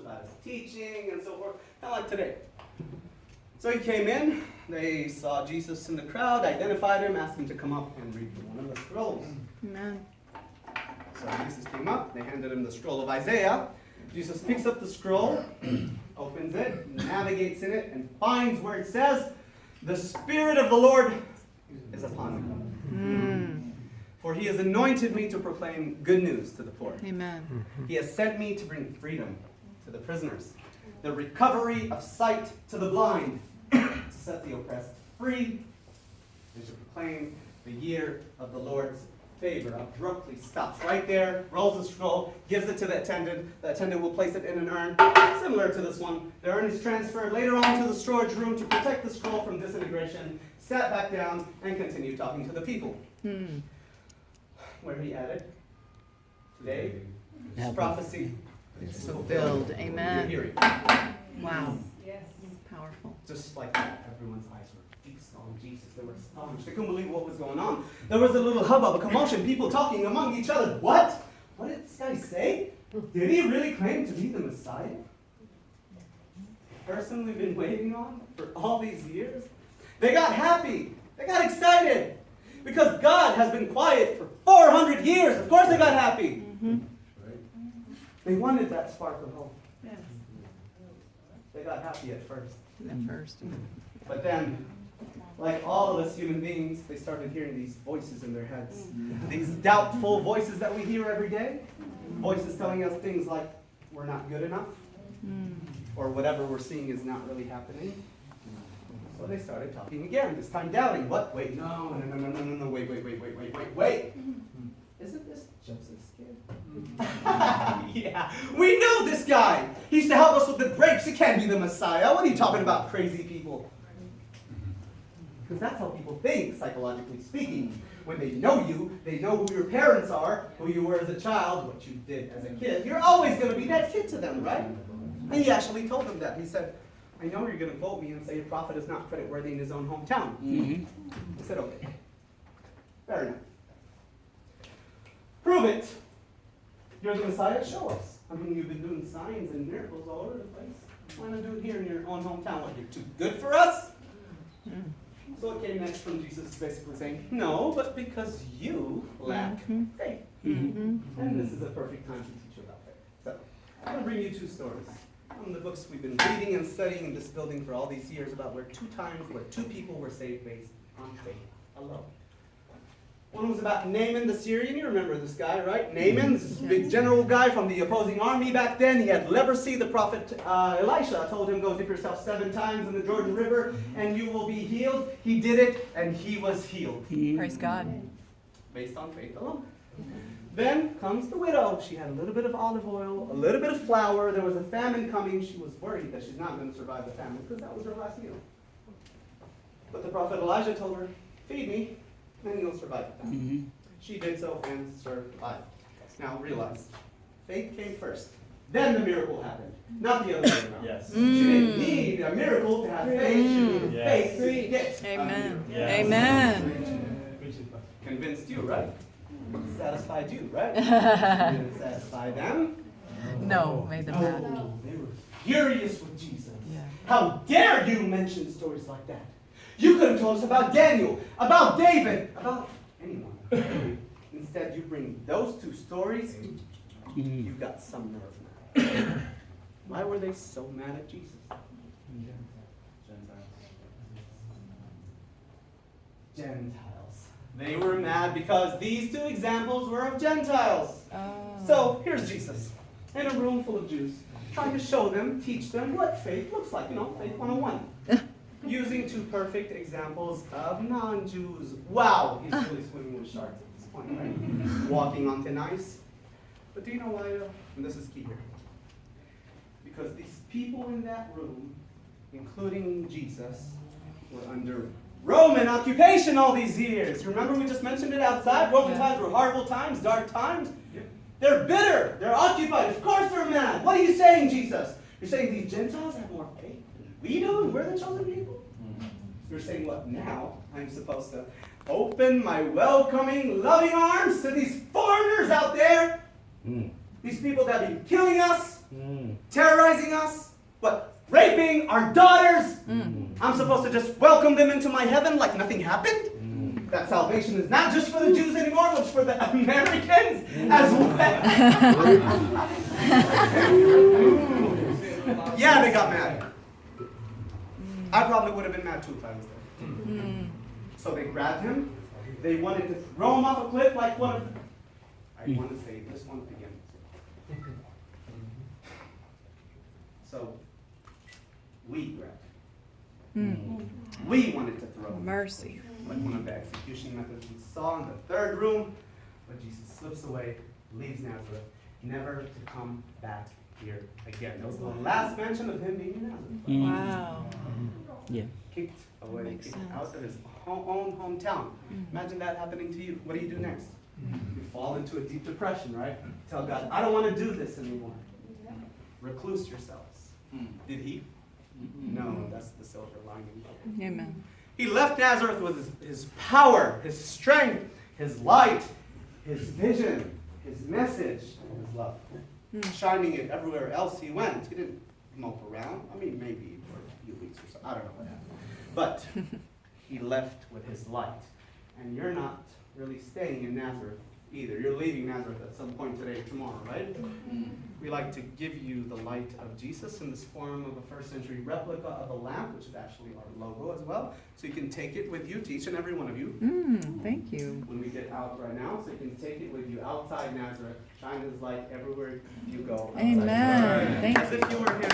about his teaching and so forth, kind of like today. So he came in, they saw Jesus in the crowd, identified him, asked him to come up and read from one of the scrolls. Amen. So Jesus came up, they handed him the scroll of Isaiah. Jesus picks up the scroll, opens it, navigates in it, and finds where it says, "The Spirit of the Lord is upon me. For he has anointed me to proclaim good news to the poor. Amen. He has sent me to bring freedom to the prisoners, the recovery of sight to the blind, to set the oppressed free, and to proclaim the year of the Lord's favor." Abruptly stops right there, rolls the scroll, gives it to the attendant. The attendant will place it in an urn, similar to this one. The urn is transferred later on to the storage room to protect the scroll from disintegration, sat back down, and continued talking to the people. Where he added, "Today, this prophecy is fulfilled." Amen. You're hearing. Wow. Yes. Powerful. Just like that, everyone's eyes were fixed on Jesus. They were astonished. They couldn't believe what was going on. There was a little hubbub, a commotion, people talking among each other. What? What did this guy say? Did he really claim to be the Messiah? The person we've been waiting on for all these years? They got happy. They got excited. Because God has been quiet for 400 years. Of course they got happy. They wanted that spark of hope. Yes. They got happy at first. At first. But then, like all of us human beings, they started hearing these voices in their heads. These doubtful voices that we hear every day. Voices telling us things like, we're not good enough. Or whatever we're seeing is not really happening. So they started talking again, this time doubting. What? Wait, no, wait. Isn't this Joseph's kid? Yeah, we know this guy. He used to help us with the grapes. He can't be the Messiah. What are you talking about, crazy people? Because that's how people think, psychologically speaking. When they know you, they know who your parents are, who you were as a child, what you did as a kid. You're always going to be that kid to them, right? And he actually told them that. He said, "I know you're going to quote me and say a prophet is not creditworthy in his own hometown." I said, "Okay. Fair enough. Prove it. You're the Messiah, show us. I mean, you've been doing signs and miracles all over the place. Why not do it here in your own hometown? What, you're too good for us?" So it came next from Jesus basically saying, "No, but because you lack faith." And this is a perfect time to teach you about faith. So, I'm going to bring you two stories from the books we've been reading and studying in this building for all these years about where two people were saved based on faith alone. One was about Naaman the Syrian. You remember this guy, right? Naaman, this big general guy from the opposing army back then. He had leprosy. The prophet Elisha told him, "Go dip yourself 7 times in the Jordan River and you will be healed." He did it and he was healed. Praise God. Based on faith alone. Then comes the widow. She had a little bit of olive oil, a little bit of flour. There was a famine coming. She was worried that she's not going to survive the famine because that was her last meal. But the prophet Elijah told her, "Feed me, and you'll survive the famine." She did so and survived. Now realize, faith came first. Then the miracle happened, not the other way around. Yes. She didn't need a miracle to have faith. She needed faith to get a Amen. miracle. Yes. Amen. Convinced you, right? Satisfied you, right? Didn't satisfy them. No, made them mad. They were furious with Jesus. Yeah. How dare you mention stories like that? You could have told us about Daniel, about David, about anyone. Instead, you bring those 2 stories. You got some nerve now. Why were they so mad at Jesus? Gentiles. They were mad because these 2 examples were of Gentiles. So here's Jesus in a room full of Jews, trying to show them, teach them what faith looks like. You know, faith 101. Using 2 perfect examples of non-Jews. Wow, he's really swimming with sharks at this point, right? Walking on thin ice. But do you know why? And this is key here. Because these people in that room, including Jesus, were under Roman occupation all these years. Remember we just mentioned it outside? Roman times were horrible times, dark times. They're bitter. They're occupied. Of course they're mad. What are you saying, Jesus? You're saying these Gentiles have more faith than we do and we're the chosen people? You're saying, what, now I'm supposed to open my welcoming, loving arms to these foreigners out there? These people that be killing us? terrorizing us, but raping our daughters. I'm supposed to just welcome them into my heaven like nothing happened? That salvation is not just for the Jews anymore, but for the Americans as well. Yeah, they got mad. I probably would have been mad too if I was there. So they grabbed him. They wanted to throw him off a cliff like one of them. I want to say this one again. So we grabbed him. We wanted to throw him. Mercy. Like one of the execution methods we saw in the third room. But Jesus slips away, leaves Nazareth, never to come back here again. That was the last mention of him being in Nazareth. Wow. Yeah. Kicked away, Makes kicked sense. out of his own hometown. Imagine that happening to you. What do you do next? You fall into a deep depression, right? Tell God, I don't want to do this anymore. Recluse yourselves. Did he? No, that's the silver lining. Amen. He left Nazareth with his power, his strength, his light, his vision, his message, and his love. Shining it everywhere else he went. He didn't mope around. I mean, maybe for a few weeks or so. I don't know what happened. But he left with his light. And you're not really staying in Nazareth either. You're leaving Nazareth at some point today or tomorrow, right? We like to give you the light of Jesus in this form of a first century replica of a lamp, which is actually our logo as well. So you can take it with you to each and every one of you. Thank you. When we get out right now, so you can take it with you outside Nazareth. Shine his light everywhere you go. Amen. Thank As if you were him.